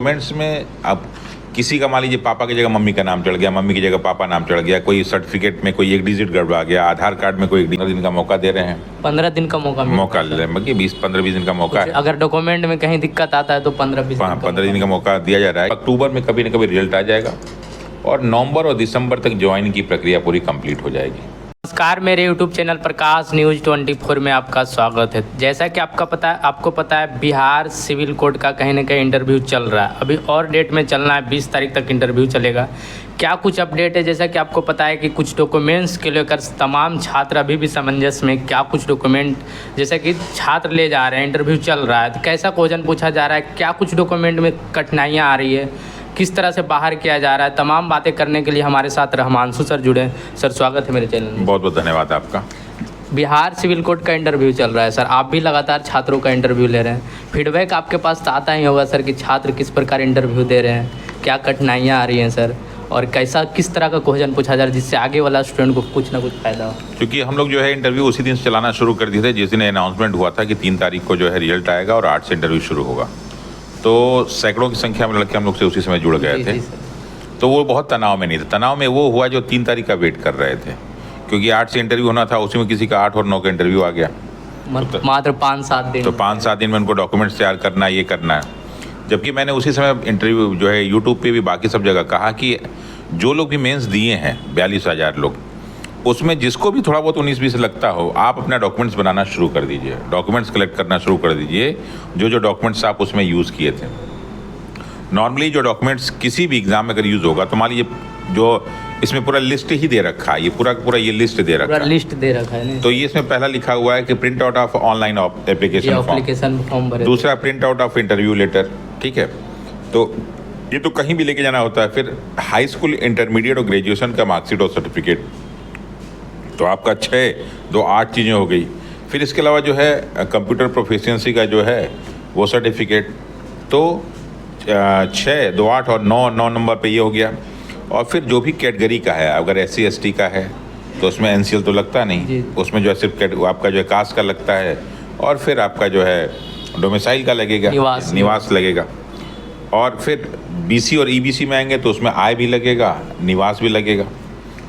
Documents में अब किसी का मान लीजिए पापा की जगह मम्मी का नाम चढ़ गया, मम्मी की जगह पापा नाम चढ़ गया, कोई सर्टिफिकेट में कोई एक डिजिट गड़बड़ा गया, आधार कार्ड में कोई 15 दिन का मौका दे रहे हैं। 15 दिन का मौका ले बाकी 15-20 दिन का मौका है। अगर डॉक्यूमेंट में कहीं दिक्कत आता है तो 15 दिन का मौका दिया जा रहा है। अक्टूबर में कभी न कभी रिजल्ट आ जाएगा और नवंबर और दिसंबर तक ज्वाइन की प्रक्रिया पूरी कंप्लीट हो जाएगी। नमस्कार, मेरे YouTube चैनल प्रकाश न्यूज़ 24 में आपका स्वागत है। जैसा कि आपको पता है बिहार सिविल कोड का कहीं ना कहीं इंटरव्यू चल रहा है। अभी और डेट में चलना है, 20 तारीख तक इंटरव्यू चलेगा। क्या कुछ अपडेट है? जैसा कि आपको पता है कि कुछ डॉक्यूमेंट्स के लेकर तमाम छात्र अभी भी समंजस में, क्या कुछ डॉक्यूमेंट जैसे कि छात्र ले जा रहे हैं, इंटरव्यू चल रहा है तो कैसा क्वेश्चन पूछा जा रहा है, क्या कुछ डॉक्यूमेंट में कठिनाइयाँ आ रही है, किस तरह से बाहर किया जा रहा है, तमाम बातें करने के लिए हमारे साथ रहमांशु सर जुड़े हैं। सर स्वागत है मेरे चैनल में। बहुत बहुत धन्यवाद आपका। बिहार सिविल कोड का इंटरव्यू चल रहा है सर, आप भी लगातार छात्रों का इंटरव्यू ले रहे हैं। फीडबैक आपके पास तो आता ही होगा सर कि छात्र किस प्रकार इंटरव्यू दे रहे हैं, क्या कठिनाइयाँ आ रही हैं सर, और किस तरह का क्वेश्चन पूछा जा रहा है जिससे आगे वाला स्टूडेंट को कुछ ना कुछ फायदा हो। क्योंकि हम लोग जो है इंटरव्यू उसी दिन से चलाना शुरू कर दिए थे जिस दिन अनाउंसमेंट हुआ था कि 3 तारीख को जो है रिजल्ट आएगा और 8 से इंटरव्यू शुरू होगा। तो सैकड़ों की संख्या में लड़के हम लोग से उसी समय जुड़ गए थे। तो वो बहुत तनाव में नहीं थे। तनाव में वो हुआ जो 3 तारीख का वेट कर रहे थे, क्योंकि 8 से इंटरव्यू होना था, उसी में किसी का 8 और 9 का इंटरव्यू आ गया। मात्र 5-7 दिन। तो 5-7 दिन में उनको डॉक्यूमेंट्स तैयार करना है, ये करना है। जबकि मैंने उसी समय इंटरव्यू जो है यूट्यूब पे भी बाकी सब जगह कहा कि जो लोग भी मेंस दिए हैं 42,000 लोग, उसमें जिसको भी थोड़ा बहुत 19-20 लगता हो, आप अपना डॉक्यूमेंट्स बनाना शुरू कर दीजिए, डॉक्यूमेंट्स कलेक्ट करना शुरू कर दीजिए, जो डॉक्यूमेंट्स आप उसमें यूज़ किए थे। नॉर्मली जो डॉक्यूमेंट्स किसी भी एग्जाम में अगर यूज़ होगा तो मान लीजिए जो इसमें पूरा लिस्ट ही दे रखा है, ये पूरा ये लिस्ट दे रखा है, लिस्ट दे रखा है। तो ये इसमें पहला लिखा हुआ है कि print out of online application form, दूसरा print out of interview letter, ठीक है। तो ये तो कहीं भी लेके जाना होता है। फिर हाई स्कूल, इंटरमीडिएट और ग्रेजुएशन का मार्कशीट और सर्टिफिकेट, तो आपका 6, 2, 8 चीज़ें हो गई। फिर इसके अलावा जो है कंप्यूटर प्रोफिशिएंसी का जो है वो सर्टिफिकेट, तो 6, 2, 8 और 9 नंबर पे ये हो गया। और फिर जो भी कैटेगरी का है, अगर SC ST का है तो उसमें NCL तो लगता नहीं, उसमें जो है सिर्फ आपका जो है कास्ट का लगता है, और फिर आपका जो है डोमिसाइल का लगेगा, निवास लगेगा। और फिर BC और EBC में आएंगे तो उसमें आय भी लगेगा, निवास भी लगेगा।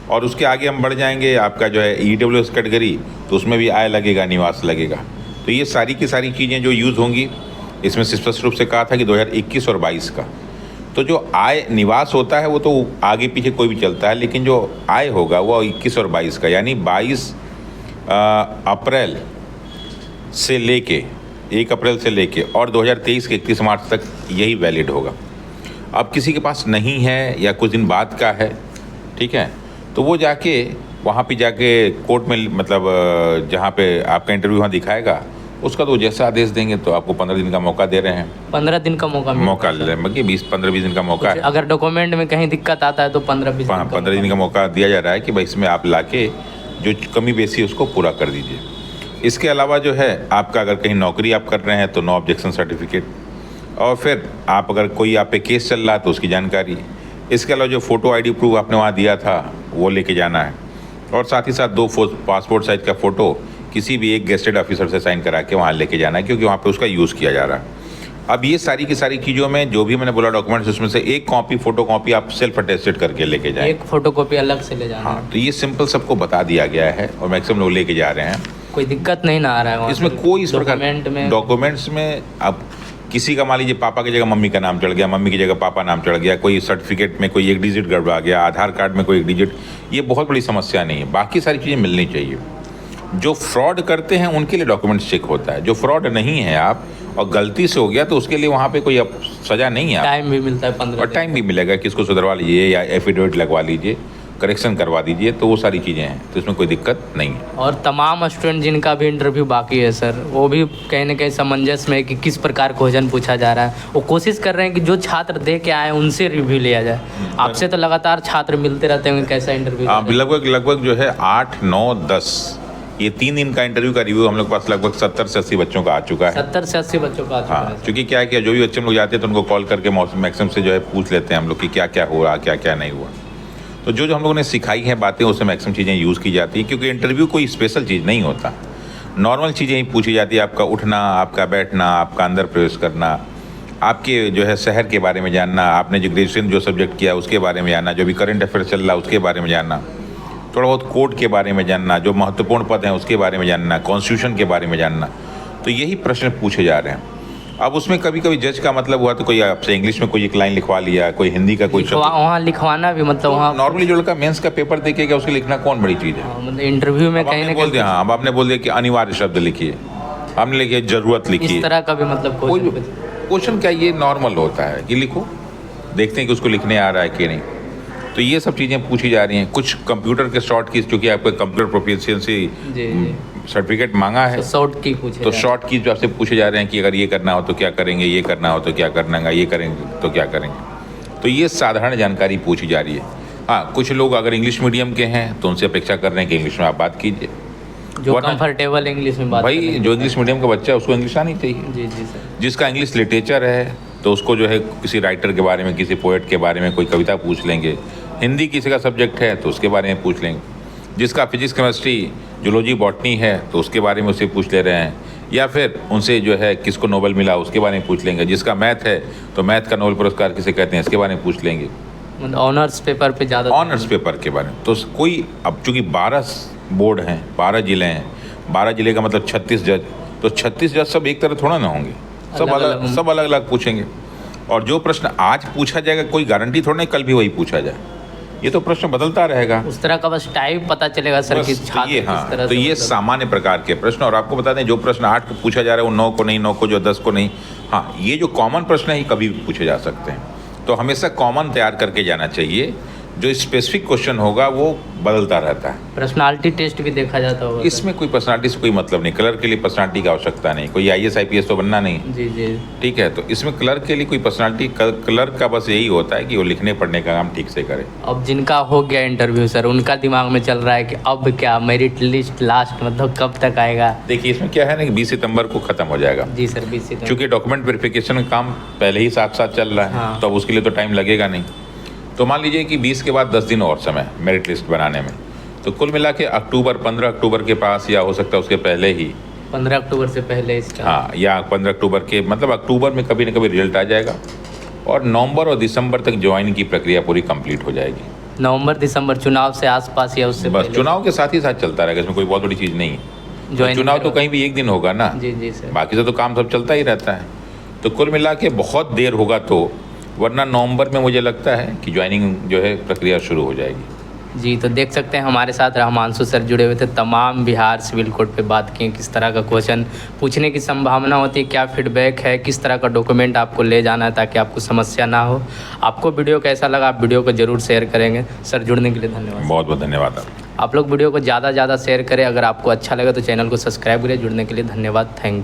और उसके आगे हम बढ़ जाएंगे, आपका जो है EWS कैटेगरी, तो उसमें भी आय लगेगा, निवास लगेगा। तो ये सारी की सारी चीज़ें जो यूज़ होंगी, इसमें स्पष्ट रूप से कहा था कि 2021 और 22 का। तो जो आय निवास होता है वो तो आगे पीछे कोई भी चलता है, लेकिन जो आय होगा वो 21 और 22 का, यानी 22 अप्रैल से लेके 1 अप्रैल से लेके और 2023 के 31 मार्च तक यही वैलिड होगा। अब किसी के पास नहीं है या कुछ दिन बाद का है, ठीक है, तो वो जाके वहाँ पे जाके कोर्ट में, मतलब जहाँ पे आपका इंटरव्यू वहाँ दिखाएगा, उसका तो जैसा आदेश देंगे तो आपको 15 दिन का मौका दे रहे हैं। 15 दिन का मौका ले बाकी 15-20 दिन का मौका है। अगर डॉक्यूमेंट में कहीं दिक्कत आता है तो 15 दिन का मौका दिया जा रहा है कि भाई इसमें आप लाके जो कमी बेसी उसको पूरा कर दीजिए। इसके अलावा जो है आपका अगर कहीं नौकरी आप कर रहे हैं तो नो ऑब्जेक्शन सर्टिफिकेट, और फिर आप अगर कोई आप पे केस चल रहा है तो उसकी जानकारी। इसके अलावा जो फ़ोटो ID प्रूफ आपने वहाँ दिया था वो लेके जाना है, और साथ ही साथ 2 पासपोर्ट साइज़ का फ़ोटो किसी भी एक गेस्टेड ऑफिसर से साइन करा के वहाँ लेके जाना है, क्योंकि वहाँ पे उसका यूज़ किया जा रहा है। अब ये सारी की सारी चीज़ों में जो भी मैंने बोला डॉक्यूमेंट्स, उसमें से एक कॉपी फ़ोटो कॉपी आप सेल्फ अटेस्टेड करके लेके जाएं। एक फ़ोटो कॉपी अलग से ले जाना। हाँ, तो ये सिंपल सबको बता दिया गया है और मैक्सिमम लोग लेके जा रहे हैं। कोई दिक्कत नहीं ना आ रहा है इसमें कोई इस प्रकार डॉक्यूमेंट्स में। अब किसी का मान लीजिए पापा की जगह मम्मी का नाम चढ़ गया, मम्मी की जगह पापा नाम चढ़ गया, कोई सर्टिफिकेट में कोई एक डिजिट गड़बड़ा गया, आधार कार्ड में कोई एक डिजिट, ये बहुत बड़ी समस्या नहीं है। बाकी सारी चीज़ें मिलनी चाहिए। जो फ्रॉड करते हैं उनके लिए डॉक्यूमेंट्स चेक होता है। जो फ्रॉड नहीं है आप और गलती से हो गया तो उसके लिए वहाँ पे कोई सज़ा नहीं है। टाइम भी मिलता है 15 और टाइम भी मिलेगा कि इसको सुधरवा लीजिए या एफिडेविट लगवा लीजिए, करेक्शन करवा दीजिए, तो वो सारी चीज़ें हैं, तो इसमें कोई दिक्कत नहीं है। और तमाम स्टूडेंट जिनका भी इंटरव्यू बाकी है सर, वो भी कहीं ना कहीं समंजस में कि किस प्रकार क्वेश्चन पूछा जा रहा है। वो कोशिश कर रहे हैं कि जो छात्र दे के आए उनसे रिव्यू लिया जाए। आपसे तो लगातार छात्र मिलते रहते हैं, कैसा इंटरव्यू? लगभग जो है 8, 9, 10 ये 3 दिन का इंटरव्यू का रिव्यू हम लोग पास लगभग 70 से 80 बच्चों का आ चुका है। 70 से 80 बच्चों का आ चुका है। क्योंकि क्या है कि जो भी बच्चे हम लोग जाते हैं तो उनको कॉल करके मैक्सिमम से जो है पूछ लेते हैं हम लोग कि क्या क्या हुआ, क्या क्या नहीं हुआ। तो जो हम लोगों ने सिखाई हैं बातें, उससे मैक्सिमम चीज़ें यूज़ की जाती हैं, क्योंकि इंटरव्यू कोई स्पेशल चीज़ नहीं होता, नॉर्मल चीज़ें ही पूछी जाती है। आपका उठना, आपका बैठना, आपका अंदर प्रवेश करना, आपके जो है शहर के बारे में जानना, आपने जो ग्रेजुएशन जो सब्जेक्ट किया उसके बारे में जानना, जो भी करंट अफेयर चल रहा है उसके बारे में जानना, थोड़ा बहुत कोर्ट के बारे में जानना, जो महत्वपूर्ण पद हैं उसके बारे में जानना, कॉन्स्टिट्यूशन के बारे में जानना। तो यही प्रश्न पूछे जा रहे हैं। अब उसमें कभी कभी जज का मतलब हुआ तो कोई आपसे इंग्लिश में कोई एक लाइन लिखवा लिया, कोई हिंदी का कोई शब्द, वहाँ लिखवाना भी मतलब वहाँ नॉर्मली जो लड़का मेंस का पेपर देखेगा उसके लिखना कौन बड़ी चीज़ है। मतलब इंटरव्यू में कहीं ना बोल दिया, हाँ अब आपने बोल दिया कि अनिवार्य शब्द लिखिए, आपने लिखिए जरूरत लिखिए, इस तरह का भी मतलब क्वेश्चन क्या ये नॉर्मल होता है कि लिखो, देखते हैं कि उसको लिखने आ रहा है कि नहीं। तो ये सब चीज़ें पूछी जा रही हैं। कुछ कंप्यूटर के शॉर्ट कीज, चूँकि आपको कंप्यूटर प्रोफिशिएंसी सर्टिफिकेट मांगा है, शॉर्ट की पूछे, तो शॉर्ट कीज आपसे पूछे जा रहे हैं कि अगर ये करना हो तो क्या करेंगे, ये करना हो तो क्या करना है, ये करेंगे तो क्या करेंगे। तो ये साधारण जानकारी पूछी जा रही है। हाँ, कुछ लोग अगर इंग्लिश मीडियम के हैं तो उनसे अपेक्षा कर रहे हैं कि इंग्लिश में आप बात कीजिए, जो कंफर्टेबल इंग्लिश में बात भाई जो इंग्लिश मीडियम का बच्चा है उसको इंग्लिश आनी चाहिए। जी जी सर। जिसका इंग्लिश लिटरेचर है तो उसको जो है किसी राइटर के बारे में, किसी पोएट के बारे में कोई कविता पूछ लेंगे। हिंदी किसी का सब्जेक्ट है तो उसके बारे में पूछ लेंगे। जिसका फिजिक्स, केमिस्ट्री, जूलॉजी, बॉटनी है तो उसके बारे में उससे पूछ ले रहे हैं, या फिर उनसे जो है किसको नोबेल मिला उसके बारे में पूछ लेंगे। जिसका मैथ है तो मैथ का नोबेल पुरस्कार किसे कहते हैं इसके बारे में पूछ लेंगे। ऑनर्स पेपर पे ज़्यादा, ऑनर्स पेपर के बारे में तो कोई, अब चूँकि 12 बोर्ड हैं, 12 ज़िले हैं, 12 ज़िले का मतलब 36 जज, तो 36 जज सब एक तरह थोड़ा ना होंगे, सब अलग अलग पूछेंगे। और जो प्रश्न आज पूछा जाएगा कोई गारंटी थोड़ा नहीं कल भी वही पूछा जाए, ये तो प्रश्न बदलता रहेगा। उस तरह का बस टाइप पता चलेगा सर कि छात्र ये, हाँ, तो ये सामान्य प्रकार के प्रश्न। और आपको बता दें जो प्रश्न 8 को पूछा जा रहा है वो 9 को नहीं, 9 को जो 10 को नहीं। हाँ, ये जो कॉमन प्रश्न है ये कभी भी पूछे जा सकते हैं, तो हमेशा कॉमन तैयार करके जाना चाहिए। जो स्पेसिफिक क्वेश्चन होगा वो बदलता रहता है। पर्सनालिटी टेस्ट भी देखा जाता होगा इसमें कोई पर्सनालिटी से कोई मतलब नहीं, क्लर्क के लिए पर्सनालिटी की आवश्यकता नहीं, कोई IAS IPS तो बनना नहीं। जी जी ठीक है, तो इसमें क्लर्क के लिए कोई पर्सनालिटी, क्लर्क का बस यही होता है कि वो लिखने पढ़ने का काम ठीक से करे। अब जिनका हो गया इंटरव्यू सर, उनका दिमाग में चल रहा है कि अब क्या मेरिट लिस्ट लास्ट मतलब कब तक आएगा। देखिए इसमें क्या है ना कि 20 सितंबर को ख़त्म हो जाएगा। जी सर, 20 सितंबर, चूँकि डॉक्यूमेंट वेरिफिकेशन का काम पहले ही साथ साथ चल रहा है। हाँ। तो अब उसके लिए तो टाइम लगेगा नहीं। तो मान लीजिए कि 20 के बाद 10 दिन और समय मेरिट लिस्ट बनाने में, तो कुल मिला के 15 अक्टूबर के पास, या हो सकता है उसके पहले ही 15 अक्टूबर से पहले इसका, हाँ, या 15 अक्टूबर के मतलब अक्टूबर में कभी न कभी रिजल्ट आ जाएगा और नवंबर और दिसंबर तक ज्वाइन की प्रक्रिया पूरी कंप्लीट हो जाएगी। नवंबर दिसंबर चुनाव से आसपास या उससे बस पहले? चुनाव के साथ ही साथ चलता रहेगा, इसमें कोई बहुत बड़ी चीज़ नहीं है। तो चुनाव तो कहीं भी एक दिन होगा ना। जी जी सर। बाकी से तो काम सब चलता ही रहता है। तो कुल मिला के बहुत देर होगा तो, वरना नवंबर में मुझे लगता है कि ज्वाइनिंग जो है प्रक्रिया शुरू हो जाएगी। जी, तो देख सकते हैं हमारे साथ रहमांशु सर जुड़े हुए थे। तमाम बिहार सिविल कोड पे बात की, किस तरह का क्वेश्चन पूछने की संभावना होती है, क्या फीडबैक है, किस तरह का डॉक्यूमेंट आपको ले जाना है ताकि आपको समस्या ना हो। आपको वीडियो कैसा लगा, आप वीडियो को ज़रूर शेयर करेंगे। सर जुड़ने के लिए धन्यवाद। बहुत बहुत धन्यवाद। आप लोग वीडियो को ज़्यादा से ज़्यादा शेयर करें। अगर आपको अच्छा लगे तो चैनल को सब्सक्राइब करें। जुड़ने के लिए धन्यवाद। Thank you.